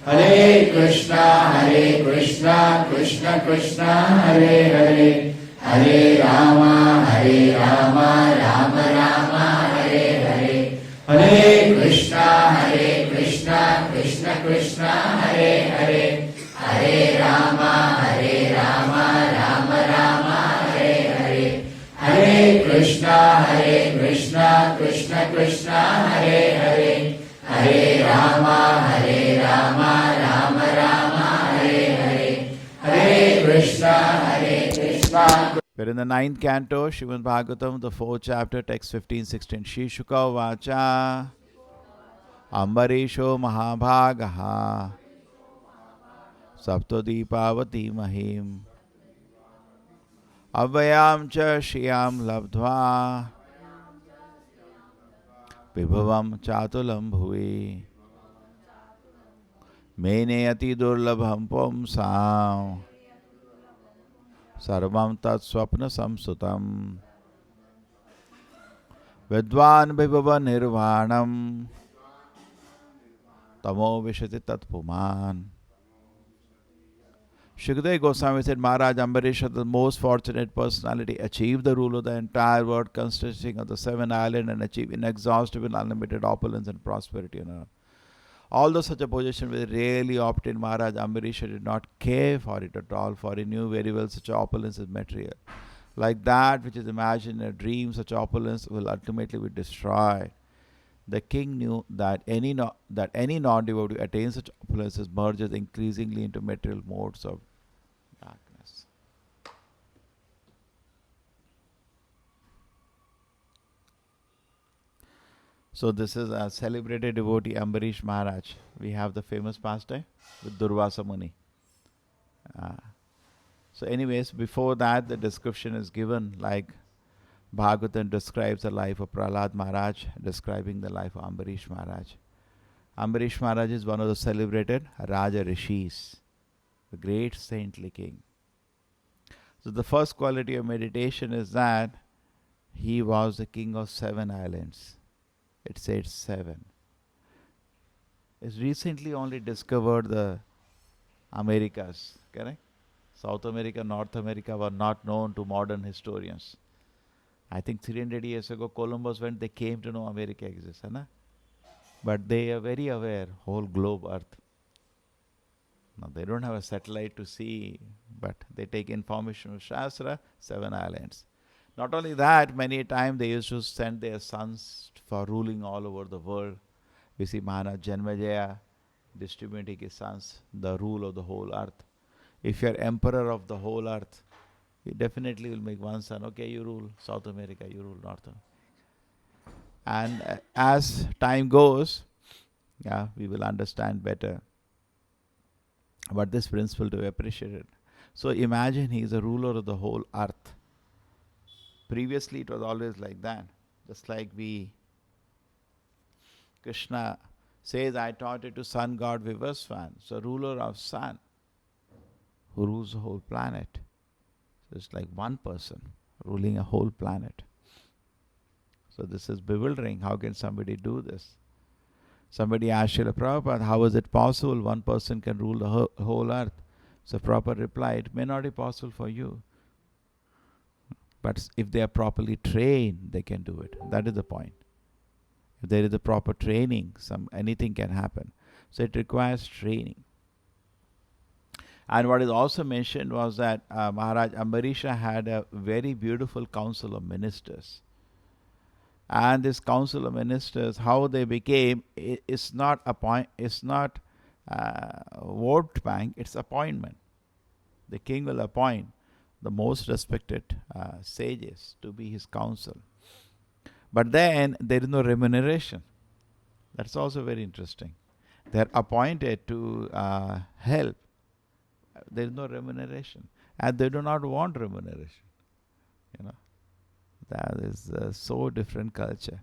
Hare Krishna, Krishna Krishna, Hare Hare, Hare Rama, Rama Rama, Hare Hare. Hare Krishna, Krishna Krishna, Hare Hare, Hare Rama, Rama Rama, Hare Hare. Hare Krishna, Krishna Krishna, Hare Hare, Hare Rama, Rama Rama, Hare Hare. Hare Krishna. We're in the 9th canto, Srimad Bhagavatam, the 4th chapter, text 15-16. Shri Shuka Vacha Ambarisho Mahabhagaha Saptodipavati Mahim Avayam cha Shriyam Labdhva Vibhavam Chatulam Bhuvi Meneyati Durlabham Pumsam Sarvam Tat Swapna Samsutam Vidwan Vibhava Nirvanam Tamo Vishati Tat Puman. Shukadeva Goswami said, Maharaj Ambarish, the most fortunate personality, achieved the rule of the entire world consisting of the 7 islands and achieved inexhaustible unlimited opulence and prosperity on earth. Although such a position was rarely obtained, Maharaj Ambarish did not care for it at all, for he knew very well such opulence is material. Like that which is imagined in a dream, such opulence will ultimately be destroyed. The king knew that any non-devotee who attains such opulences merges increasingly into material modes of darkness. So this is a celebrated devotee, Ambarish Maharaj. We have the famous pastime with Durvasa Muni. So anyways, before that the description is given, like Bhagavatam describes the life of Prahlad Maharaj, describing the life of Ambarish Maharaj. Ambarish Maharaj is one of the celebrated Raja Rishis, the great saintly king. So the first quality of meditation is that he was the king of 7 islands. It said 7. It's recently only discovered the Americas, correct? South America, North America were not known to modern historians. I think 300 years ago, Columbus went, they came to know America exists. Hai na? But they are very aware, whole globe, earth. Now, they don't have a satellite to see, but they take information from Shastra, 7 islands. Not only that, many times they used to send their sons for ruling all over the world. We see Maharaj Janmejaya distributing his sons the rule of the whole earth. If you are emperor of the whole earth, you definitely will make one son, okay, you rule South America, you rule North America. And as time goes, we will understand better what this principle to be appreciated. So imagine he is a ruler of the whole earth. Previously it was always like that. Just like Krishna says, I taught it to sun god Vivasvan. So ruler of sun who rules the whole planet. So it's like one person ruling a whole planet. So this is bewildering. How can somebody do this? Somebody asked Srila Prabhupada, how is it possible one person can rule the whole earth? So Prabhupada replied, it may not be possible for you. But if they are properly trained, they can do it. That is the point. If there is a proper training, anything can happen. So it requires training. And what is also mentioned was that Maharaj Ambarisha had a very beautiful council of ministers. And this council of ministers, how they became, it's not vote bank, it's appointment. The king will appoint the most respected sages to be his council. But then there is no remuneration. That's also very interesting. They are appointed to help. There is no remuneration. And they do not want remuneration. That is so different culture.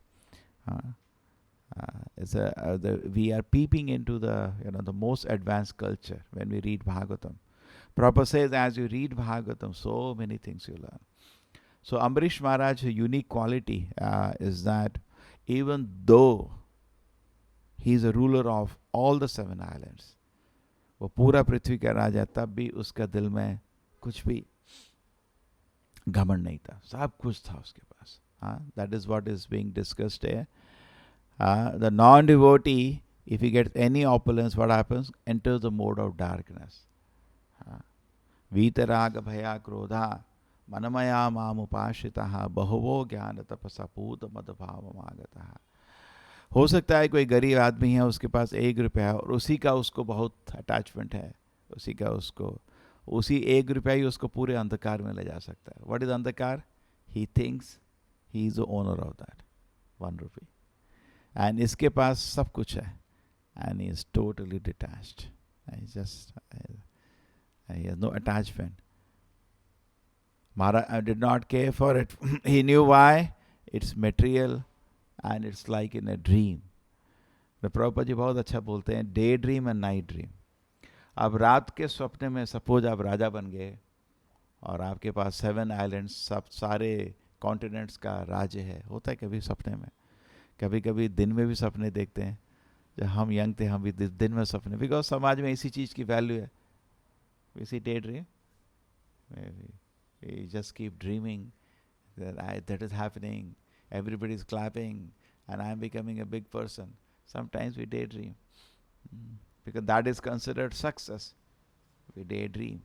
We are peeping into the most advanced culture when we read Bhagavatam. Prabhupada says, as you read Bhagavatam, so many things you learn. So Ambarish Maharaj's unique quality is that even though he is a ruler of all the 7 islands, वो पूरा पृथ्वी का राजा, तब भी उसका दिल में कुछ भी घमंड नहीं था, सब कुछ था उसके पास. That is what is being discussed here. The non-devotee, if he gets any opulence, what happens? Enters the mode of darkness. वीतराग भया क्रोधा मनमया मामुपाश्रितः बहवो ज्ञान तपसा पूत मदभावमागतः. हो सकता है कोई गरीब आदमी है, उसके पास 1 रुपया है और उसी का उसको बहुत अटैचमेंट है, उसी का उसको, उसी 1 रुपया ही उसको पूरे अंधकार में ले जा सकता है. व्हाट इज अंधकार? He thinks he is the owner of that 1 rupee, and इसके पास सब कुछ है, and he is totally detached, he just he has no attachment. Maharaj did not care for it. He knew why. It's material and it's like in a dream. The Prabhupada जी बहुत अच्छा बोलते हैं, day dream and night dream. अब रात के सपने में suppose आप राजा बन गए और आपके पास 7 आइलैंड्स, सब सारे कॉन्टिनेंट्स का राज्य है. होता है कभी सपने में, कभी कभी दिन में भी सपने देखते हैं. जब हम यंग थे हम भी दिन में सपने, बिकॉज समाज में इसी चीज़ की वैल्यू है. We see daydream. We just keep dreaming that is happening. Everybody is clapping, and I am becoming a big person. Sometimes we daydream because that is considered success. We daydream.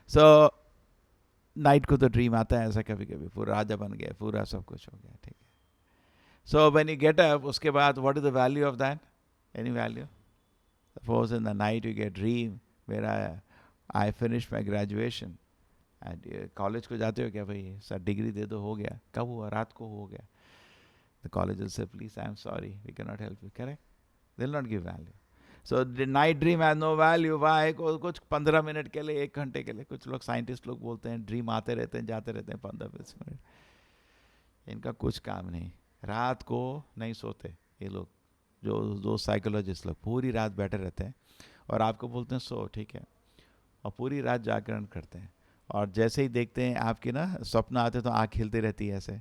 So night को तो dream आता है ऐसा कभी कभी, पूरा राजा बन गया, पूरा सब कुछ हो गया, ठीक है. So when you get up, उसके बाद what is the value of that? Any value? Suppose in the night you get dream where I finished my graduation. And college को जाते हो क्या भाई, सर डिग्री दे दो, हो गया. कब हुआ? रात को हो गया. The college will say, please, I am sorry, we cannot help you. Correct? They will not give value. So the night dream has no value. Why? कुछ 15 मिनट के लिए, 1 घंटे के लिए. कुछ लोग साइंटिस्ट लोग बोलते हैं ड्रीम आते रहते हैं, जाते रहते हैं 15-20 मिनट. इनका कुछ काम नहीं. रात को नहीं सोते ये लोग, जो साइकोलॉजिस्ट लोग पूरी रात बैठे रहते हैं और आपको बोलते हैं सो, ठीक है, और पूरी रात जागरण करते हैं. और जैसे ही देखते हैं आपकी ना स्वप्न आते तो आँख हिलती रहती है ऐसे,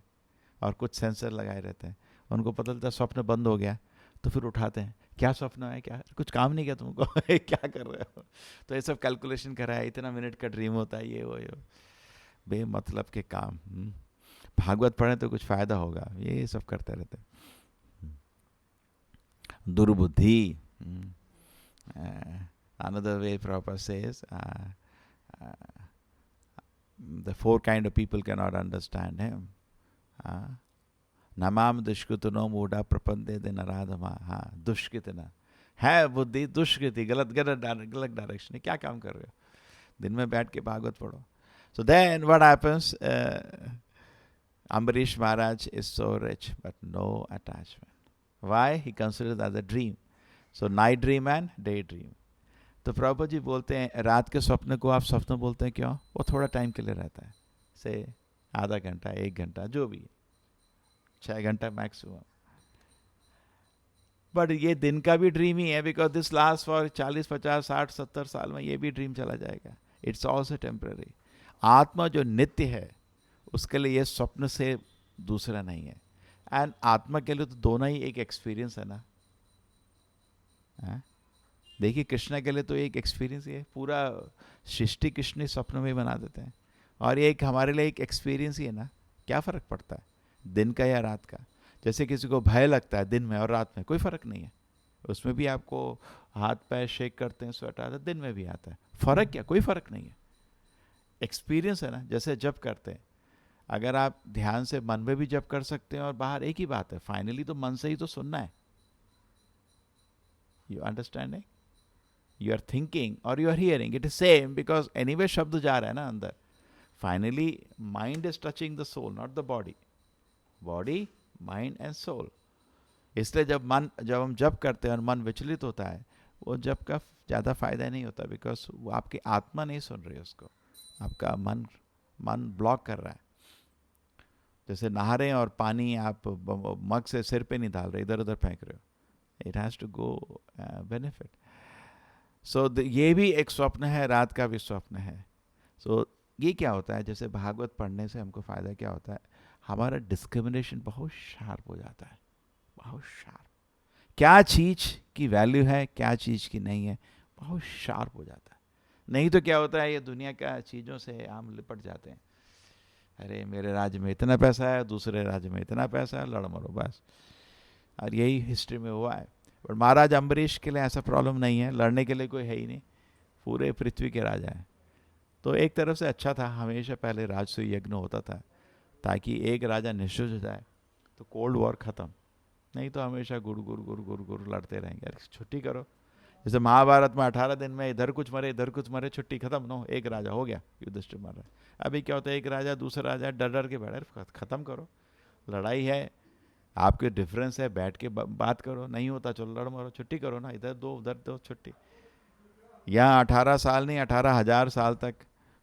और कुछ सेंसर लगाए रहते हैं. उनको पता चलता है स्वप्न बंद हो गया, तो फिर उठाते हैं, क्या स्वप्न है, क्या कुछ काम नहीं किया तुमको, क्या कर रहे हो. तो ये सब कैलकुलेशन करा है, इतना मिनट का ड्रीम होता है, ये वो बेमतलब के काम. भागवत पढ़ें तो कुछ फ़ायदा होगा, ये सब करते रहते हैं. दुर्बुद्धि. Another way Prabhupada says, the 4 kind of people cannot understand him. Namam dushkritano muda prapande de naradhama. दुष्कृतना है बुद्धि, दुष्कृति, गलत डायरेक्शन है. क्या काम कर रहे हो? दिन में बैठ के भागवत पढ़ो. So then what happens? Ambarish Maharaj is so rich but no attachment. Why? He considers it as a dream. So night dream and day dream. तो प्रभुपाद जी बोलते हैं रात के स्वप्न को आप स्वप्न बोलते हैं, क्यों? वो थोड़ा टाइम के लिए रहता है, से आधा घंटा, 1 घंटा, जो भी 6 घंटा मैक्सिमम. बट ये दिन का भी ड्रीम ही है, बिकॉज दिस लास्ट फॉर 40, 50, 60, 70 साल में ये भी ड्रीम चला जाएगा. It's also temporary. आत्मा जो नित्य है उसके लिए ये स्वप्न से दूसरा नहीं है. एंड आत्मा के लिए तो दोनों ही एक एक्सपीरियंस है ना. देखिए कृष्णा के लिए तो एक एक्सपीरियंस ही है, पूरा सृष्टि कृष्ण स्वप्न में बना देते हैं, और ये एक हमारे लिए एक एक्सपीरियंस ही है ना. क्या फ़र्क पड़ता है दिन का या रात का? जैसे किसी को भय लगता है दिन में और रात में, कोई फ़र्क नहीं है. उसमें भी आपको हाथ पैर शेक करते हैं, स्वेट आता है, दिन में भी आता है. फ़र्क क्या? कोई फ़र्क नहीं है. एक्सपीरियंस है ना. जैसे जप करते हैं, अगर आप ध्यान से मन में भी जप कर सकते हैं और बाहर, एक ही बात है. फाइनली तो मन से ही तो सुनना है. You understanding? You are thinking or you are hearing, it is same, because anyway शब्द जा रहा है ना अंदर. Finally mind is touching the soul, not the body. Body, mind and soul. इसलिए जब हम जप करते हैं और मन विचलित होता है, वो जप का ज़्यादा फायदा नहीं होता, बिकॉज वो आपकी आत्मा नहीं सुन रही है उसको, आपका मन ब्लॉक कर रहा है. जैसे नहा रहे हैं और पानी आप मग से सिर पे नहीं डाल रहे, इधर उधर फेंक रहे हो. It has to go benefit. So ये भी एक स्वप्न है, रात का भी स्वप्न है. सो ये क्या होता है, जैसे भागवत पढ़ने से हमको फ़ायदा क्या होता है, हमारा डिस्क्रिमिनेशन बहुत शार्प हो जाता है, बहुत शार्प. क्या चीज़ की वैल्यू है, क्या चीज़ की नहीं है, बहुत शार्प हो जाता है। नहीं तो क्या होता है, ये दुनिया का चीज़ों से हम लिपट जाते हैं। अरे मेरे राज्य में इतना पैसा है, दूसरे राज्य में इतना पैसा है, लड़ मरो बस। और यही हिस्ट्री में हुआ है। पर महाराज अम्बरीश के लिए ऐसा प्रॉब्लम नहीं है, लड़ने के लिए कोई है ही नहीं, पूरे पृथ्वी के राजा हैं। तो एक तरफ से अच्छा था, हमेशा पहले राजसूय यज्ञ होता था ताकि एक राजा निश्चित हो जाए तो कोल्ड वॉर ख़त्म। नहीं तो हमेशा गुड़ गुड़ गुड़ गुड़ गुड़ लड़ते रहेंगे। अरे छुट्टी करो। जैसे महाभारत में 18 दिन में इधर कुछ मरे इधर कुछ मरे, छुट्टी खत्म, नो, एक राजा हो गया, युधिष्ठिर मर रहा है। अभी क्या होता है, एक राजा दूसरा राजा डर डर के बैठे, खत्म करो, लड़ाई है, आपके डिफरेंस है, बैठ के बात करो, नहीं होता चलो लड़ मरो, छुट्टी करो ना, इधर दो उधर दो छुट्टी। यहाँ 18 साल नहीं 18,000 साल तक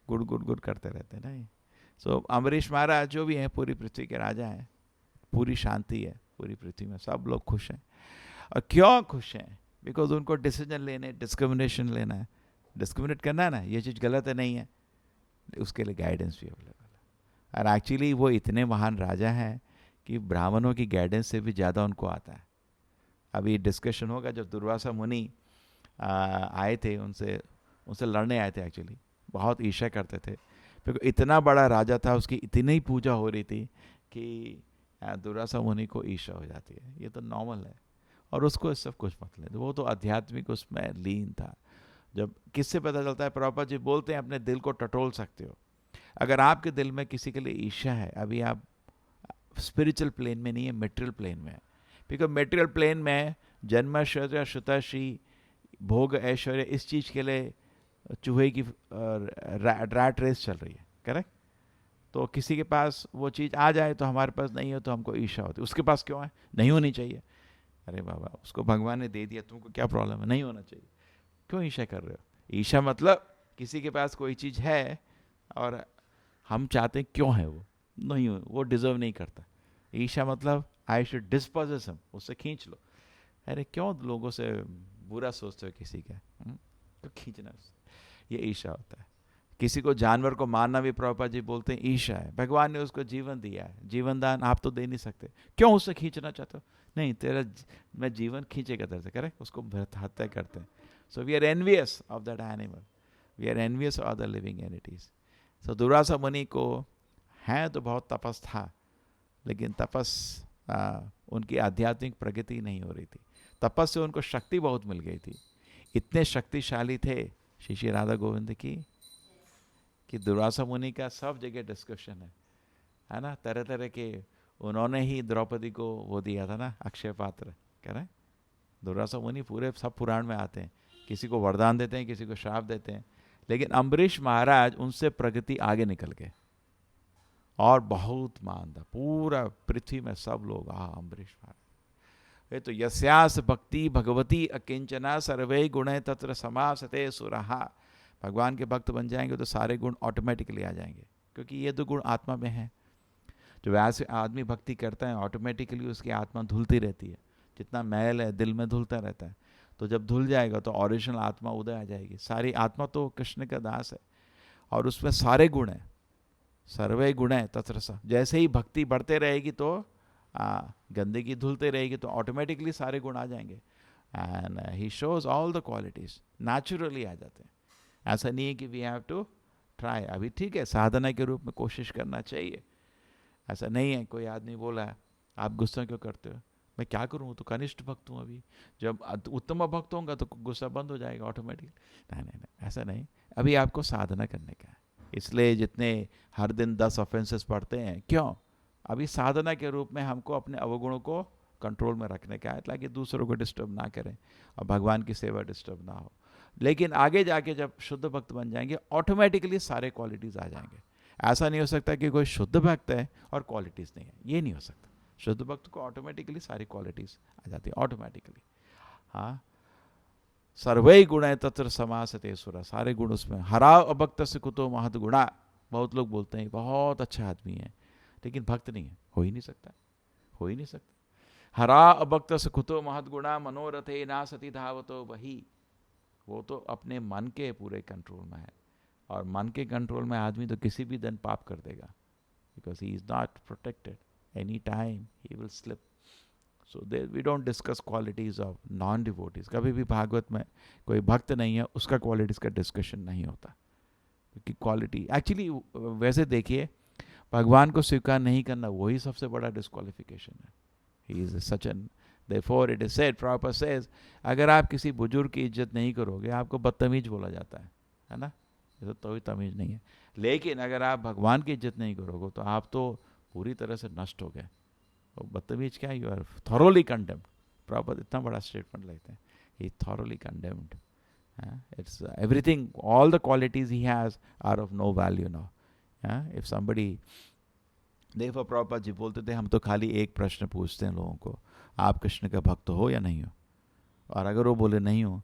गुड़ गुड़ गुड़ करते रहते नहीं। सो अम्बरीश महाराज जो भी हैं पूरी पृथ्वी के राजा हैं, पूरी शांति है पूरी पृथ्वी में, सब लोग खुश हैं। और क्यों खुश हैं? बिकॉज उनको डिसीजन लेने, डिस्क्रिमिनेशन लेना है, डिस्क्रिमिनेट करना है ना, ये चीज़ गलत है नहीं है, उसके लिए गाइडेंस भी अवेलेबल है। और एक्चुअली वो इतने महान राजा हैं कि ब्राह्मणों की गाइडेंस से भी ज़्यादा उनको आता है। अभी डिस्कशन होगा, जब दुर्वासा मुनि आए थे, उनसे लड़ने आए थे, एक्चुअली बहुत ईर्ष्या करते थे, क्योंकि इतना बड़ा राजा था, उसकी इतनी ही पूजा हो रही थी कि दुर्वासा मुनि को ईर्ष्या हो जाती है। ये तो नॉर्मल है, और उसको इस सब कुछ मतलब, वो तो आध्यात्मिक उसमें लीन था। जब किससे पता चलता है, प्रभुपाद जी बोलते हैं अपने दिल को टटोल सकते हो। अगर आपके दिल में किसी के लिए ईर्ष्या है, अभी आप स्पिरिचुअल प्लेन में नहीं है, मेटेरियल प्लेन में है। बिकॉज मेटेरियल प्लेन में जन्माश्चर्य श्रुताश्री भोग ऐश्वर्य, इस चीज़ के लिए चूहे की रैट रेस चल रही है, करेक्ट? तो किसी के पास वो चीज़ आ जाए तो हमारे पास नहीं हो तो हमको ईर्ष्या होती है, उसके पास क्यों है, नहीं होनी चाहिए। अरे बाबा, उसको भगवान ने दे दिया, तुमको क्या प्रॉब्लम है, नहीं होना चाहिए, क्यों ईर्ष्या कर रहे हो? ईर्ष्या मतलब किसी के पास कोई चीज़ है और हम चाहते हैं क्यों है वो, नहीं हो, वो डिजर्व नहीं करता। ईर्ष्या मतलब आई शुड डिस्पोजेस हिम, उससे खींच लो। अरे क्यों लोगों से बुरा सोचते हो किसी का, तो खींचना, ये ईर्ष्या होता है। किसी को जानवर को मारना भी प्रभुपाद जी बोलते हैं ईर्ष्या है। भगवान ने उसको जीवन दिया है, जीवन दान आप तो दे नहीं सकते, क्यों उससे खींचना चाहते हो? नहीं, तेरा मैं जीवन खींचेगा तेरे से, करेक्ट, उसको हत्या करते हैं। So we are envious of that animal, we are envious of the living entities. So Durvasa Muni को है तो बहुत तपस था, लेकिन उनकी आध्यात्मिक प्रगति नहीं हो रही थी। तपस से उनको शक्ति बहुत मिल गई थी, इतने शक्तिशाली थे श्री श्री राधा गोविंद की कि दुर्वासा मुनि का सब जगह डिस्कशन है ना, तरह तरह के। उन्होंने ही द्रौपदी को वो दिया था ना, अक्षय पात्र, कह रहे हैं दुर्वासा मुनि पूरे सब पुराण में आते हैं, किसी को वरदान देते हैं, किसी को श्राप देते हैं। लेकिन अम्बरीश महाराज उनसे प्रगति आगे निकल गए और बहुत मान था पूरा पृथ्वी में, सब लोग अम्बरीश महाराज। ये तो यस्यास भक्ति भगवती अकिंचना सर्वे गुण तत्र समासते सुरहा। भगवान के भक्त बन जाएंगे तो सारे गुण ऑटोमेटिकली आ जाएंगे, क्योंकि ये तो गुण आत्मा में है। जो वैसे आदमी भक्ति करता है ऑटोमेटिकली उसकी आत्मा धुलती रहती है, जितना मैल है दिल में धुलता रहता है। तो जब धुल जाएगा तो ओरिजिनल आत्मा उदय आ जाएगी। सारी आत्मा तो कृष्ण का दास है और उसमें सारे गुण हैं, सर्वे गुण है तत्र सा। जैसे ही भक्ति बढ़ते रहेगी तो गंदगी धुलते रहेगी तो ऑटोमेटिकली सारे गुण आ जाएंगे। And he shows all the qualities, naturally आ जाते हैं। ऐसा नहीं है कि वी हैव टू ट्राई। अभी ठीक है, साधना के रूप में कोशिश करना चाहिए, ऐसा नहीं है। कोई आदमी बोला है आप गुस्सा क्यों करते हो, मैं क्या करूँ, तो कनिष्ठ भक्त हूँ, अभी जब उत्तम भक्त होगा तो गुस्सा बंद हो जाएगा ऑटोमेटिकली। नहीं नहीं नहीं, ऐसा नहीं। अभी आपको साधना करने का है, इसलिए जितने हर दिन 10 ऑफेंसेस पढ़ते हैं, क्यों? अभी साधना के रूप में हमको अपने अवगुणों को कंट्रोल में रखने का है, ताकि दूसरों को डिस्टर्ब ना करें और भगवान की सेवा डिस्टर्ब ना हो। लेकिन आगे जाके जब शुद्ध भक्त बन जाएंगे ऑटोमेटिकली सारे क्वालिटीज़ आ जाएंगे। ऐसा नहीं हो सकता कि कोई शुद्ध भक्त है और क्वालिटीज़ नहीं है, ये नहीं हो सकता। शुद्ध भक्त को ऑटोमेटिकली सारी क्वालिटीज़ आ जाती है ऑटोमेटिकली। हाँ, सर्वे गुण है तत्र समासते सुरा, सारे गुण उसमें। हरा अभक्त से कुतो महत गुणा। बहुत लोग बोलते हैं बहुत अच्छा आदमी है लेकिन भक्त नहीं है, हो ही नहीं सकता, हो ही नहीं सकता। हरा अभक्त से कुतो महत गुणा मनोरथे ना सती धावतो वही। वो तो अपने मन के पूरे कंट्रोल में है, और मन के कंट्रोल में आदमी तो किसी भी दिन पाप कर देगा, because he is not protected, any time he will slip. So they we don't discuss qualities of non devotees. कभी भी भागवत में कोई भक्त नहीं है उसका क्वालिटीज़ का डिस्कशन नहीं होता, क्योंकि क्वालिटी एक्चुअली वैसे देखिए भगवान को स्वीकार नहीं करना वही सबसे बड़ा डिस्क्वालिफिकेशन है। He is such an therefore it is said, proper says, अगर आप किसी बुजुर्ग की इज्जत नहीं करोगे आपको बदतमीज बोला जाता है ना, ये तो ही तमीज नहीं है। लेकिन अगर आप भगवान की इज्जत नहीं करोगे तो आप तो पूरी तरह से नष्ट हो गए। और बदतमीज क्या, you are thoroughly condemned. Proper इतना बड़ा स्टेटमेंट लेते हैं, he thoroughly condemned. It's everything, all the qualities he has are of no value now. If somebody, देखो प्रभुपाद जी बोलते थे हम तो खाली एक प्रश्न पूछते हैं लोगों को, आप कृष्ण का भक्त हो या नहीं हो? और अगर वो बोले नहीं हो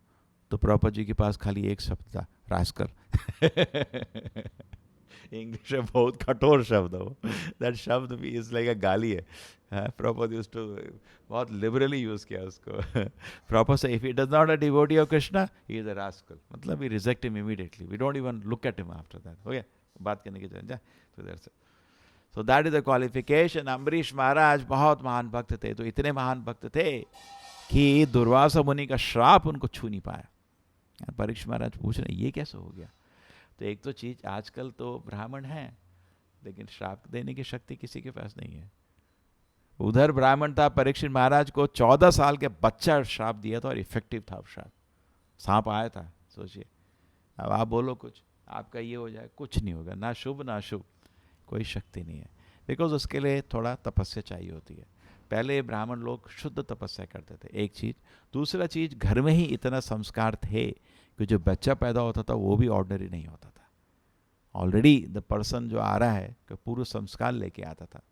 तो प्रभुपाद जी के पास खाली एक शब्द था, रास्कल। इंग्लिश में बहुत कठोर शब्द हो, दैट शब्द भी इज लाइक अ गाली है। प्रभुपाद यूज्ड टू बहुत लिबरली यूज किया उसको। प्रभुपाद से if he does not a devotee of Krishna he is a rascal, मतलब we reject him immediately, we don't even look at him after that. हो गया बात करने की जरूरत तो इधर से। So that is the qualification. Ambarish Maharaj बहुत महान भक्त थे, तो इतने महान भक्त थे कि दुर्वासा मुनि का श्राप उनको छू नहीं पाया। परीक्षित महाराज पूछ रहे ये कैसे हो गया? तो एक तो चीज, आजकल तो ब्राह्मण हैं लेकिन श्राप देने की शक्ति किसी के पास नहीं है। उधर ब्राह्मण था, परीक्षित महाराज को 14 साल के बच्चा श्राप दिया था और इफेक्टिव था श्राप, सांप आया था। सोचिए अब आप बोलो कुछ आपका ये हो जाए, कुछ नहीं होगा, ना शुभ ना अशुभ, कोई शक्ति नहीं है। बिकॉज उसके लिए थोड़ा तपस्या चाहिए होती है। पहले ब्राह्मण लोग शुद्ध तपस्या करते थे, एक चीज। दूसरा चीज, घर में ही इतना संस्कार थे कि जो बच्चा पैदा होता था वो भी ऑर्डिनरी नहीं होता था। ऑलरेडी द पर्सन जो आ रहा है कि पूर्व संस्कार लेके आता था,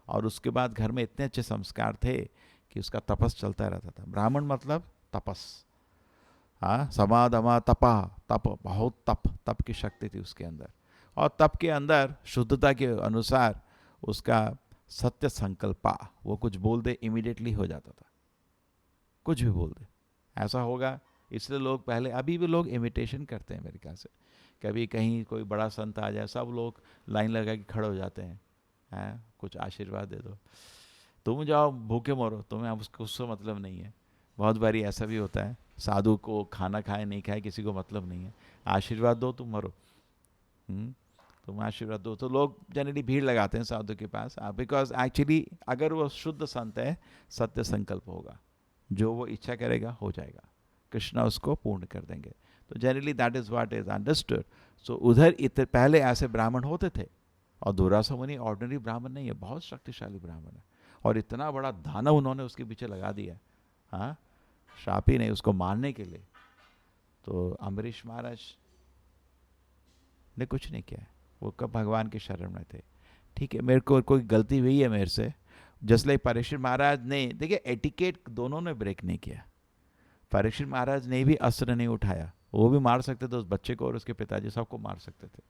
और उसके बाद घर में इतने अच्छे संस्कार थे कि उसका तपस चलता रहता था। ब्राह्मण मतलब तपस, हाँ, समाधमा तपा, तप, बहुत तप की शक्ति थी उसके अंदर। और तप के अंदर शुद्धता के अनुसार उसका सत्य संकल्पा, वो कुछ बोल दे इमीडिएटली हो जाता था, कुछ भी बोल दे ऐसा होगा। इसलिए लोग पहले, अभी भी लोग इमिटेशन करते हैं मेरे ख्याल से। कभी कहीं कोई बड़ा संत आ जाए, सब लोग लाइन लगा के खड़े हो जाते हैं, कुछ आशीर्वाद दे दो, तुम जाओ भूखे मरो, तुम्हें उसको मतलब नहीं है। बहुत बारी ऐसा भी होता है, साधु को खाना खाए नहीं खाए किसी को मतलब नहीं है, आशीर्वाद दो तुम मरो, तुम आशीर्वाद दो। तो लोग जनरली भीड़ लगाते हैं साधु के पास, बिकॉज एक्चुअली अगर वो शुद्ध संत है, सत्य संकल्प होगा, जो वो इच्छा करेगा हो जाएगा, कृष्णा उसको पूर्ण कर देंगे। तो generally that is what is understood. So उधर इतने पहले ऐसे ब्राह्मण होते थे, और दुर्वासा मुनि ऑर्डिनरी ब्राह्मण नहीं है, बहुत शक्तिशाली ब्राह्मण है, और इतना बड़ा दानव उन्होंने उसके पीछे लगा दिया, हाँ, श्राप ही नहीं, उसको मारने के लिए। तो अम्बरीश महाराज ने कुछ नहीं किया, वो कब भगवान के शरण में थे। ठीक है, मेरे को कोई गलती हुई है मेरे से, जस्ट लाइक परीक्षित महाराज ने, देखिए एटिकेट दोनों ने ब्रेक नहीं किया। परीक्षित महाराज ने भी अस्त्र नहीं उठाया, वो भी मार सकते थे उस बच्चे को और उसके पिताजी, सबको मार सकते थे,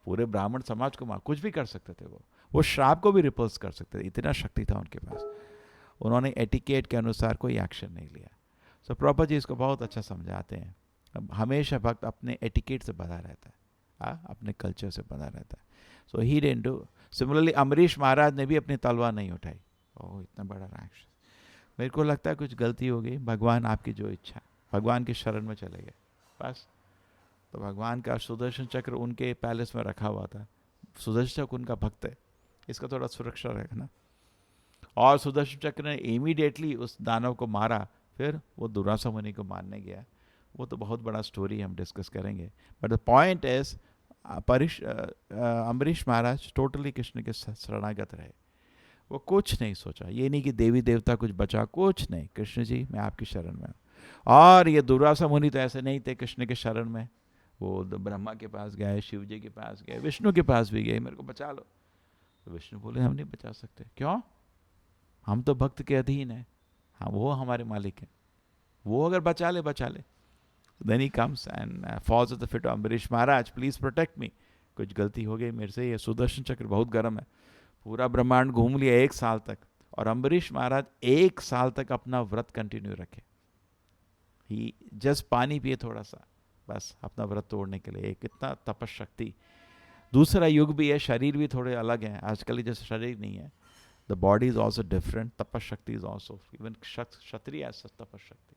पूरे ब्राह्मण समाज को मार, कुछ भी कर सकते थे। वो श्राप को भी रिपल्स कर सकते थे, इतना शक्ति था उनके पास। उन्होंने एटिकेट के अनुसार कोई एक्शन नहीं लिया। सो प्रभुपाद जी इसको बहुत अच्छा समझाते हैं। हमेशा भक्त अपने एटिकेट से बंधा रहता है, अपने कल्चर से बंधा रहता है। So he didn't do. Similarly Ambarish Maharaj ने भी अपनी तलवार नहीं उठाई। ओह, इतना बड़ा राक्षस, मेरे को लगता है कुछ गलती हो गई, भगवान आपकी जो इच्छा, भगवान की शरण में चले गए बस। तो भगवान का सुदर्शन चक्र उनके पैलेस में रखा हुआ था, सुदर्शन चक्र उनका भक्त है, इसका थोड़ा सुरक्षा रखना। और सुदर्शन चक्र ने इमीडिएटली उस दानव को मारा, फिर वो दुर्वासा मुनि को मारने गया। वो तो बहुत बड़ा स्टोरी हम डिस्कस करेंगे, but the point is Ambarish Maharaj totally Krishna के शरणागत रहे। वो कुछ नहीं सोचा, ये नहीं कि देवी देवता कुछ बचा, कुछ नहीं, कृष्ण जी मैं आपकी शरण में हूँ। और ये दुर्वासा मुनि तो ऐसे नहीं थे कृष्ण के शरण में, वो ब्रह्मा के पास गए, शिव जी के पास गए, विष्णु के पास भी गए, मेरे को बचा लो। तो विष्णु बोले हम नहीं बचा सकते। क्यों? हम तो भक्त के अधीन हैं, हाँ वो हमारे मालिक हैं, वो अगर बचा ले बचा ले। Then he comes and falls at the feet of Ambarish Maharaj, please protect me, कुछ गलती हो गई मेरे से, ये सुदर्शन चक्र बहुत गर्म है। पूरा ब्रह्मांड घूम लिया 1 साल तक, और अम्बरीश महाराज 1 साल तक अपना व्रत कंटिन्यू रखे। ही जस्ट पानी पिए थोड़ा सा, बस अपना व्रत तोड़ने के लिए। कितना तपस शक्ति। दूसरा युग भी है, शरीर भी थोड़े अलग हैं, आजकल जैसे शरीर नहीं है, The body is also different. Tapashakti is also, even Kshatriya has such Tapashakti.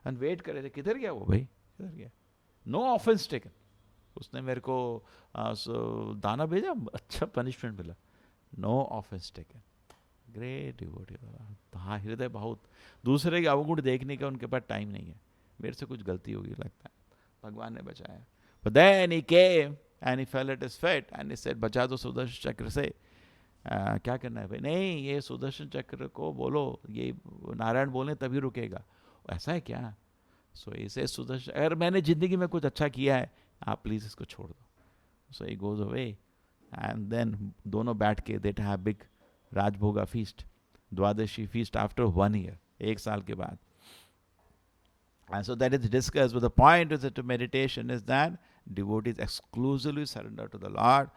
And wait करे थे, किधर गया वो भाई, किधर गया? No offense taken. उसने मेरे को दाना भेजा, अच्छा पनिशमेंट मिला. No offense taken. Great devotee. हाँ, हृदय बहुत. दूसरे के अवगुण देखने का उनके पास टाइम नहीं है. मेरे से कुछ गलती होगी लगता है, भगवान ने बचाया. But then he came and he fell at his feet and he said, बचा दो सुदर्शन चक्र से. क्या करना है भाई? नहीं, ये सुदर्शन चक्र को बोलो, ये नारायण बोले तभी रुकेगा. ऐसा है क्या? सो इसे सुदर्शन, अगर मैंने जिंदगी में कुछ अच्छा किया है, आप प्लीज इसको छोड़ दो. So he goes away and then दोनों बैठ के they have big Rajbhoga feast, Dwadashi feast after 1 year, 1 साल के बाद. And so that is discussed, but the point is that to meditation is that devotees exclusively surrender to the Lord,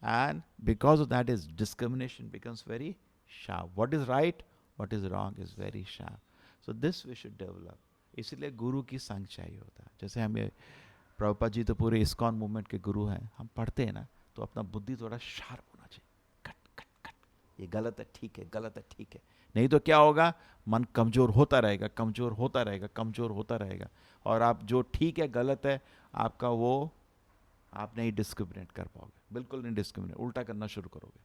and because of that his discrimination becomes very sharp. What is right, what is wrong is very sharp. So this we should develop. इसलिए गुरु की संग चाहिए होता है. जैसे हमें प्रभुपाद जी तो पूरे इस्कॉन मूवमेंट के गुरु हैं. हम पढ़ते हैं ना, तो अपना बुद्धि थोड़ा शार्प होना चाहिए. कट कट कट, ये गलत है, ठीक है, गलत है, ठीक है. नहीं तो क्या होगा, मन कमज़ोर होता रहेगा, कमज़ोर होता रहेगा, कमज़ोर होता रहेगा. और आप जो ठीक है गलत है, आपका वो आप नहीं डिस्क्रिमिनेट कर पाओगे. बिल्कुल नहीं डिस्क्रिमिनेट, उल्टा करना शुरू करोगे.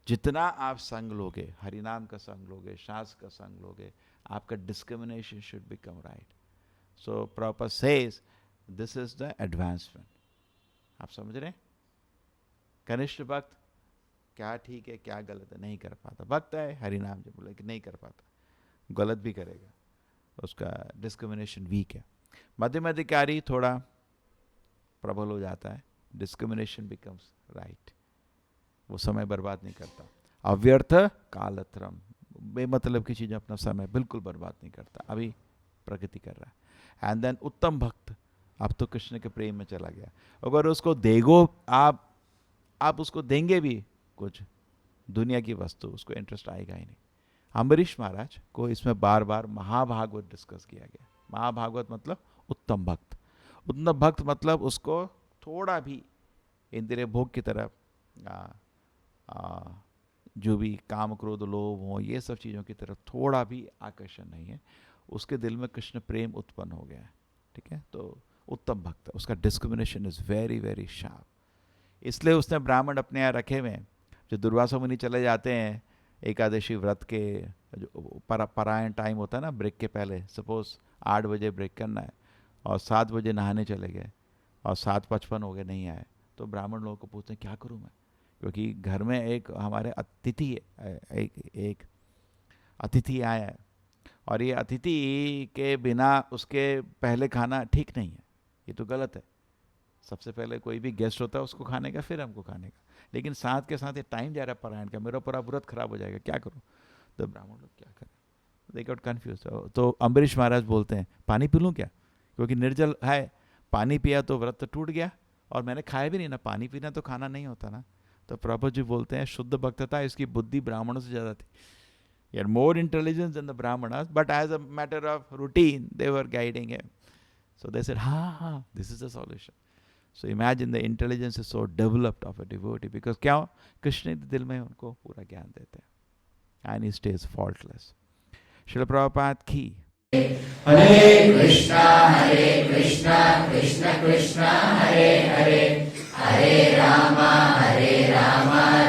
जितना आप संग लोगे, हरिनाम का संग लोगे, शास्त्र का संग लोगे, आपका discrimination should become right. So proper says this is the advancement. आप समझ रहे हैं? कनिष्ठ भक्त क्या ठीक है क्या गलत है नहीं कर पाता. भक्त है, हरिनाम जब बोले कि नहीं कर पाता, गलत भी करेगा, उसका डिस्क्रिमिनेशन वीक है. मध्यम अधिकारी थोड़ा प्रबल हो जाता है, डिस्क्रिमिनेशन बिकम्स राइट. वो समय बर्बाद नहीं करता. अव्यर्थ कालत्रम, बेमतलब की चीज़ें अपना समय बिल्कुल बर्बाद नहीं करता. अभी प्रगति कर रहा है. एंड देन उत्तम भक्त, अब तो कृष्ण के प्रेम में चला गया. अगर उसको देगो, आप उसको देंगे भी कुछ दुनिया की वस्तु, उसको इंटरेस्ट आएगा ही नहीं. अम्बरीश महाराज को इसमें बार बार महाभागवत डिस्कस किया गया. महाभागवत मतलब उत्तम भक्त. उत्तम भक्त मतलब उसको थोड़ा भी इंद्रिय भोग की तरफ जो भी काम क्रोध लोभ हो, ये सब चीज़ों की तरफ थोड़ा भी आकर्षण नहीं है. उसके दिल में कृष्ण प्रेम उत्पन्न हो गया है. ठीक है, तो उत्तम भक्त, उसका discrimination is very very sharp. इसलिए उसने ब्राह्मण अपने यहाँ रखे हुए हैं. जो दुर्वासा मुनि चले जाते हैं एकादशी व्रत के, जो परायण टाइम होता है ना, ब्रेक के पहले, सपोज 8 बजे ब्रेक करना है और 7 बजे नहाने चले गए और 7:55 हो गए, नहीं आए, तो ब्राह्मण लोगों को पूछते हैं क्या करूं मैं, क्योंकि घर में एक हमारे अतिथि एक अतिथि आया है और ये अतिथि के बिना उसके पहले खाना ठीक नहीं है. ये तो गलत है. सबसे पहले कोई भी गेस्ट होता है उसको खाने का, फिर हमको खाने का. लेकिन साथ के साथ ये टाइम जा रहा है परायण का, मेरा पूरा व्रत खराब हो जाएगा, क्या करूं. तो ब्राह्मण लोग क्या करें, दे गॉट कन्फ्यूज. तो अम्बरीश महाराज बोलते हैं पानी पी लूँ क्या, क्योंकि निर्जल है. पानी पिया तो व्रत तो टूट गया और मैंने खाया भी नहीं ना. पानी पीना तो खाना नहीं होता ना. तो प्रभु जी बोलते हैं शुद्ध भक्तता, इसकी बुद्धि ब्राह्मणों से ज़्यादा थी. यार more intelligence than the brahmanas, but as a matter of routine they were guiding him. So they said हाँ, this is the solution. So imagine the intelligence is so developed of a devotee, because क्या कृष्ण दिल में उनको पूरा ज्ञान देते हैं and he stays faultless. Srila Prabhupada की. हरे कृष्णा कृष्ण कृष्ण हरे हरे, हरे राम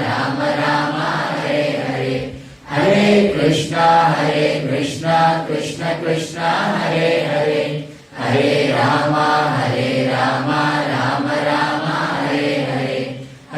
राम राम हरे हरे. हरे कृष्णा कृष्ण कृष्ण हरे हरे, हरे राम